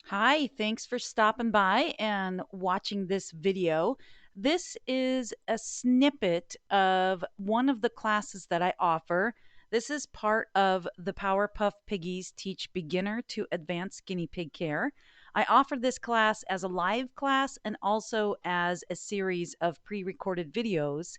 Hi, thanks for stopping by and watching this video. This is a snippet of one of the classes that I offer. This is part of the Powerpuff Piggies Teach Beginner to Advanced Guinea Pig Care. I offer this class as a live class and also as a series of pre-recorded videos.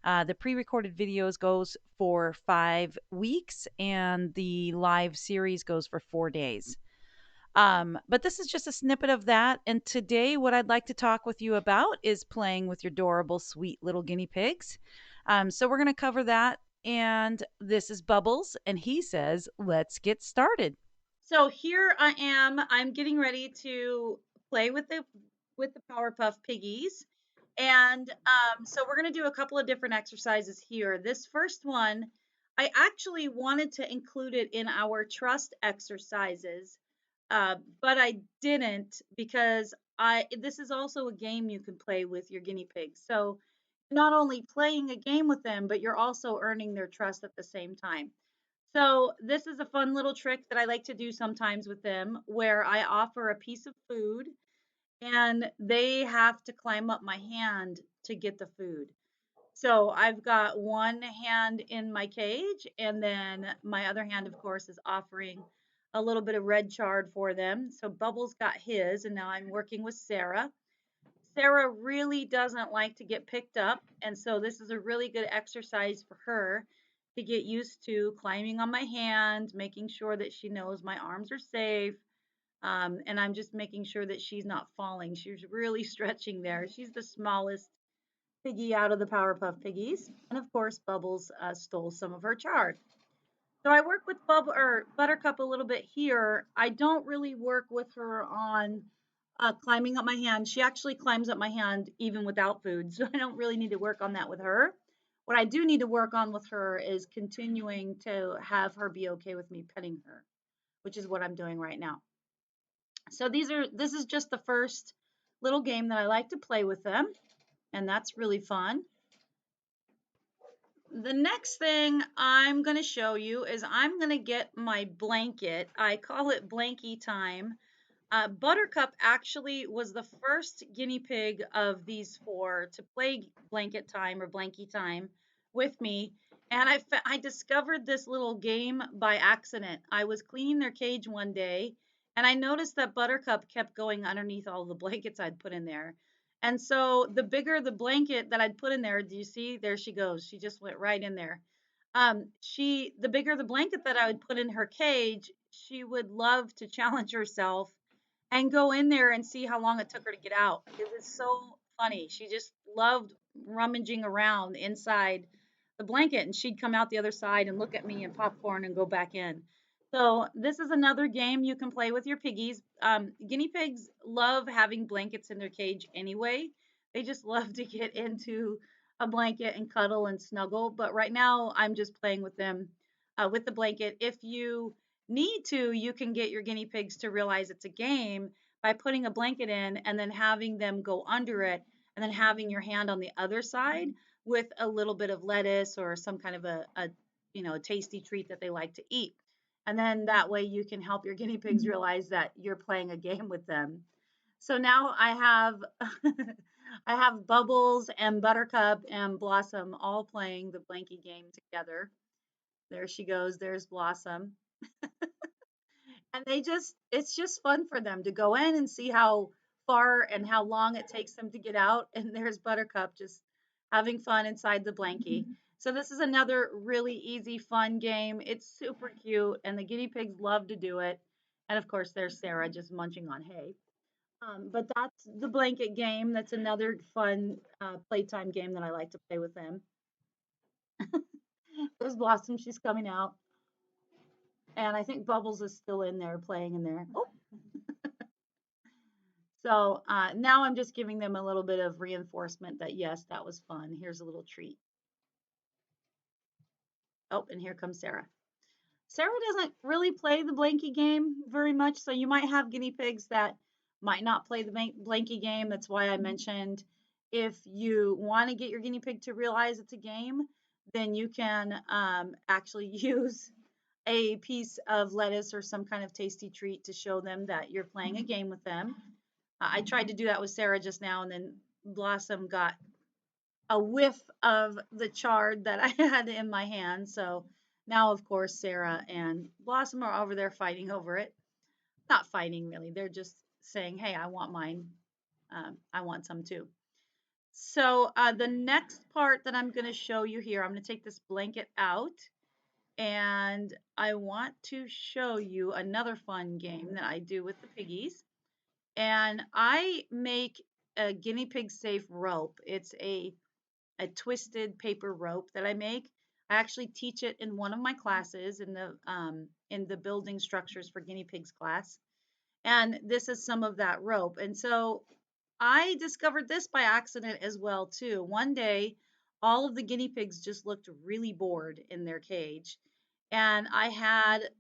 The pre-recorded videos goes for 5 weeks and the live series goes for 4 days. But this is just a snippet of that. And today, what I'd like to talk with you about is playing with your adorable, sweet little guinea pigs. So we're going to cover that. And this is Bubbles, and he says, let's get started. So here I am. I'm getting ready to play with the Powerpuff Piggies. And so we're going to do a couple of different exercises here. This first one, I actually wanted to include it in our trust exercises, but I didn't because I this is also a game you can play with your guinea pigs. So not only playing a game with them, but you're also earning their trust at the same time. So this is a fun little trick that I like to do sometimes with them where I offer a piece of food and they have to climb up my hand to get the food. So I've got one hand in my cage, and then my other hand, of course, is offering a little bit of red chard for them. So Bubbles got his, and now I'm working with Sarah. Sarah really doesn't like to get picked up, and so this is a really good exercise for her to get used to climbing on my hand, making sure that she knows my arms are safe. And I'm just making sure that she's not falling. She's really stretching there. She's the smallest Piggy out of the Powerpuff Piggies, and of course, Bubbles stole some of her chard. So I work with Buttercup a little bit here. I don't really work with her on climbing up my hand. She actually climbs up my hand even without food, so I don't really need to work on that with her. What I do need to work on with her is continuing to have her be okay with me petting her, which is what I'm doing right now. So this is just the first little game that I like to play with them, and that's really fun. The next thing I'm going to show you is I'm going to get my blanket. I call it blankie time. Buttercup actually was the first guinea pig of these four to play blanket time or blankie time with me. And I discovered this little game by accident. I was cleaning their cage one day and I noticed that Buttercup kept going underneath all the blankets I'd put in there. And so the bigger the blanket that I'd put in there, do you see? There she goes. She just went right in there. The bigger the blanket that I would put in her cage, she would love to challenge herself and go in there and see how long it took her to get out. It was so funny. She just loved rummaging around inside the blanket, and she'd come out the other side and look at me and popcorn and go back in. So this is another game you can play with your piggies. Guinea pigs love having blankets in their cage anyway. They just love to get into a blanket and cuddle and snuggle. But right now, I'm just playing with them with the blanket. If you need to, you can get your guinea pigs to realize it's a game by putting a blanket in and then having them go under it and then having your hand on the other side with a little bit of lettuce or some kind of a tasty treat that they like to eat. And then that way you can help your guinea pigs realize that you're playing a game with them. So now I have I have Bubbles and Buttercup and Blossom all playing the blankie game together. There she goes. There's Blossom. And it's just fun for them to go in and see how far and how long it takes them to get out. And there's Buttercup just having fun inside the blankie. So this is another really easy, fun game. It's super cute, and the guinea pigs love to do it. And of course, there's Sarah just munching on hay. But that's the blanket game. That's another fun playtime game that I like to play with them. There's Blossom. She's coming out. And I think Bubbles is still in there playing in there. Oh, so now I'm just giving them a little bit of reinforcement that yes, that was fun. Here's a little treat. Oh, and here comes Sarah. Sarah doesn't really play the blankie game very much, so you might have guinea pigs that might not play the blankie game. That's why I mentioned if you want to get your guinea pig to realize it's a game, then you can actually use a piece of lettuce or some kind of tasty treat to show them that you're playing a game with them. I tried to do that with Sarah just now, and then Blossom got a whiff of the chard that I had in my hand. So now, of course, Sarah and Blossom are over there fighting over it. Not fighting really, they're just saying, hey, I want mine. I want some too. So the next part that I'm going to show you here, I'm going to take this blanket out and I want to show you another fun game that I do with the piggies. And I make a guinea pig safe rope. It's a twisted paper rope that I make. I actually teach it in one of my classes in the building structures for guinea pigs class. And this is some of that rope. And so I discovered this by accident as well too. One day, all of the guinea pigs just looked really bored in their cage. And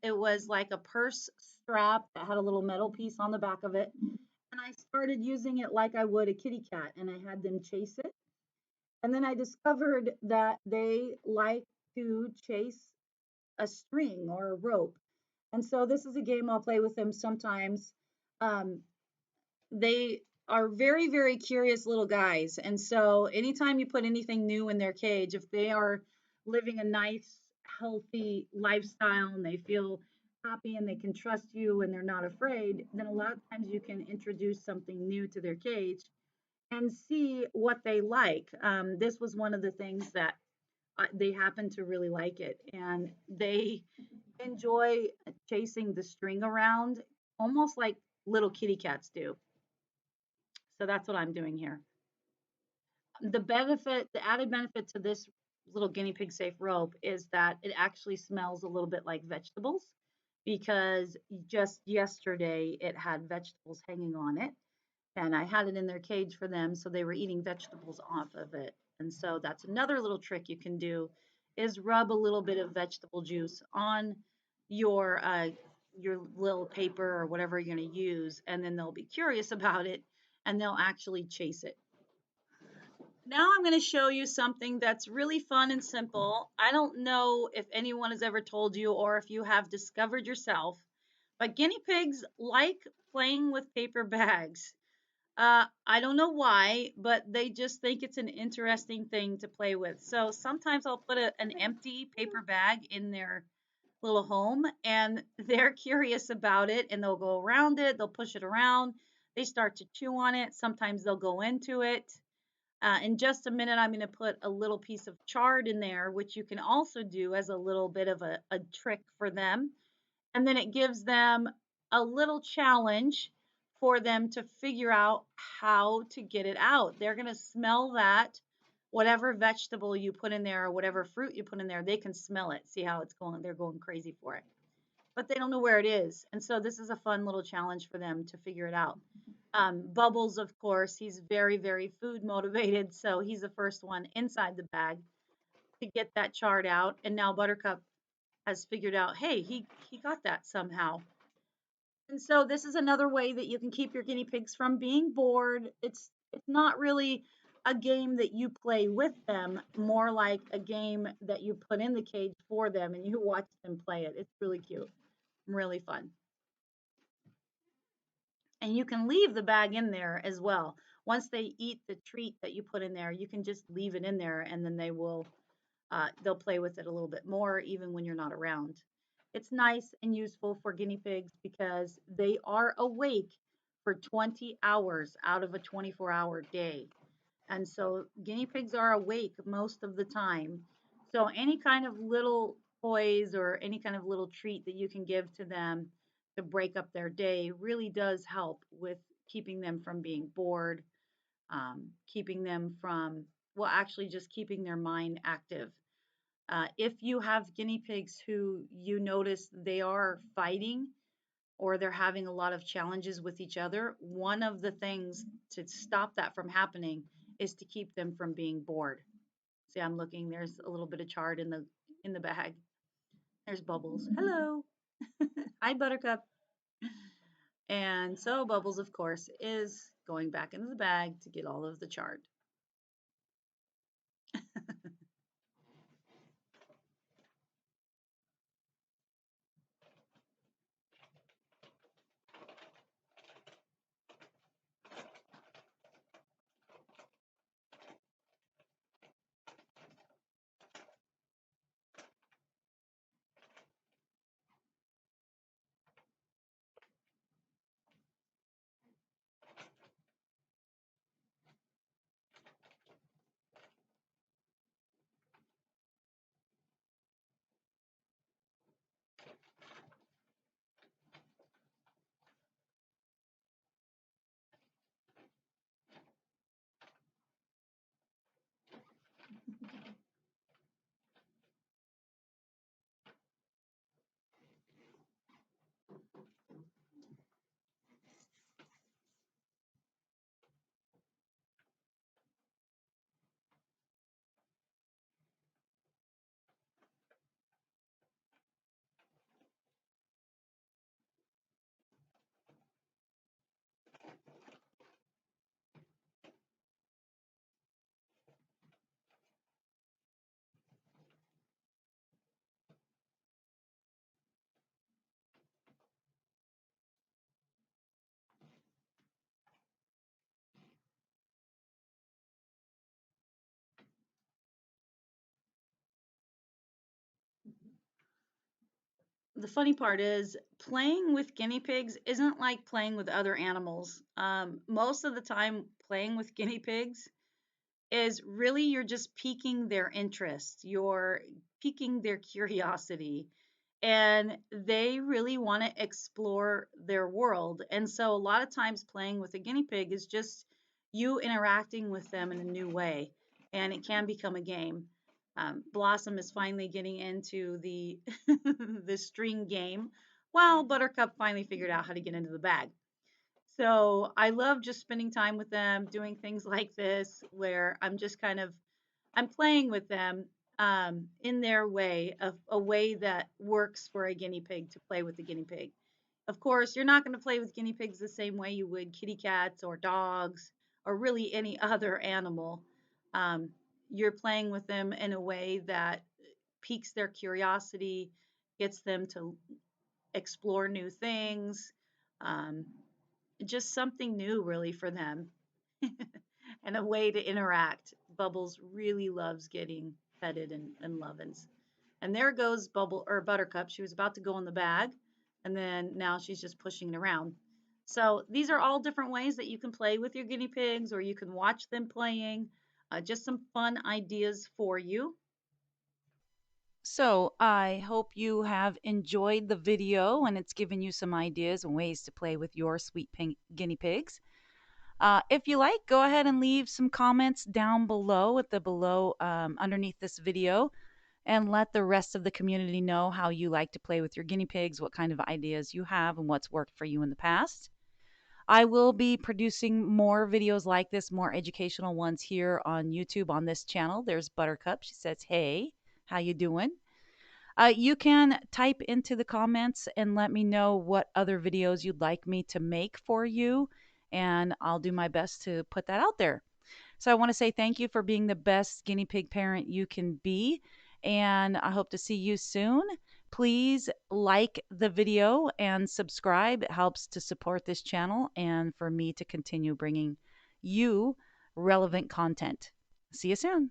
it was like a purse strap that had a little metal piece on the back of it. And I started using it like I would a kitty cat, and I had them chase it. And then I discovered that they like to chase a string or a rope. And so this is a game I'll play with them sometimes. Um, they are very, very curious little guys. And so anytime you put anything new in their cage, if they are living a nice, healthy lifestyle and they feel happy and they can trust you and they're not afraid, then a lot of times you can introduce something new to their cage and see what they like. This was one of the things that they happen to really like it. And they enjoy chasing the string around almost like little kitty cats do. So that's what I'm doing here. The added benefit to this little guinea pig safe rope is that it actually smells a little bit like vegetables because just yesterday it had vegetables hanging on it and I had it in their cage for them so they were eating vegetables off of it. And so that's another little trick you can do is rub a little bit of vegetable juice on your little paper or whatever you're going to use and then they'll be curious about it and they'll actually chase it. Now I'm going to show you something that's really fun and simple. I don't know if anyone has ever told you or if you have discovered yourself, but guinea pigs like playing with paper bags. I don't know why, but they just think it's an interesting thing to play with. So sometimes I'll put an empty paper bag in their little home and they're curious about it and they'll go around it, they'll push it around, they start to chew on it. Sometimes they'll go into it. In just a minute, I'm going to put a little piece of chard in there, which you can also do as a little bit of a trick for them. And then it gives them a little challenge for them to figure out how to get it out. They're going to smell that, whatever vegetable you put in there or whatever fruit you put in there, they can smell it, see how it's going. They're going crazy for it but they don't know where it is. And so this is a fun little challenge for them to figure it out. Bubbles, of course, he's very, very food motivated. So he's the first one inside the bag to get that chart out. And now Buttercup has figured out, hey, he got that somehow. And so this is another way that you can keep your guinea pigs from being bored. It's not really a game that you play with them, more like a game that you put in the cage for them and you watch them play it. It's really cute, really fun. And you can leave the bag in there as well. Once they eat the treat that you put in there, you can just leave it in there and then they'll play with it a little bit more even when you're not around. It's nice and useful for guinea pigs because they are awake for 20 hours out of a 24-hour day. And so guinea pigs are awake most of the time. So any kind of little toys or any kind of little treat that you can give to them to break up their day really does help with keeping them from being bored, keeping them from, well, actually just keeping their mind active. If you have guinea pigs who you notice they are fighting or they're having a lot of challenges with each other, one of the things to stop that from happening is to keep them from being bored. See, I'm looking, there's a little bit of chard in the bag. There's Bubbles. Hello. Hi, Buttercup. And so Bubbles, of course, is going back into the bag to get all of the chard. The funny part is playing with guinea pigs isn't like playing with other animals. Most of the time, playing with guinea pigs is really you're just piquing their interest, you're piquing their curiosity, and they really want to explore their world. And so, a lot of times, playing with a guinea pig is just you interacting with them in a new way, and it can become a game. Blossom is finally getting into the the string game, while Buttercup finally figured out how to get into the bag. So I love just spending time with them, doing things like this, where I'm just kind of I'm playing with them in their way, of a way that works for a guinea pig to play with the guinea pig. Of course, you're not going to play with guinea pigs the same way you would kitty cats or dogs or really any other animal. Um, you're playing with them in a way that piques their curiosity, gets them to explore new things, um, just something new, really, for them, and a way to interact. Bubbles really loves getting petted and lovin's. And there goes Bubble or Buttercup. She was about to go in the bag, and then now she's just pushing it around. So these are all different ways that you can play with your guinea pigs, or you can watch them playing. Just some fun ideas for you. So I hope you have enjoyed the video and it's given you some ideas and ways to play with your sweet pink guinea pigs. If you like, go ahead and leave some comments down below at the below underneath this video and let the rest of the community know how you like to play with your guinea pigs, what kind of ideas you have, and what's worked for you in the past. I will be producing more videos like this, more educational ones here on YouTube on this channel. There's Buttercup. She says, "Hey, how you doing?" You can type into the comments and let me know what other videos you'd like me to make for you, and I'll do my best to put that out there. So I want to say thank you for being the best guinea pig parent you can be, and I hope to see you soon. Please like the video and subscribe. It helps to support this channel and for me to continue bringing you relevant content. See you soon.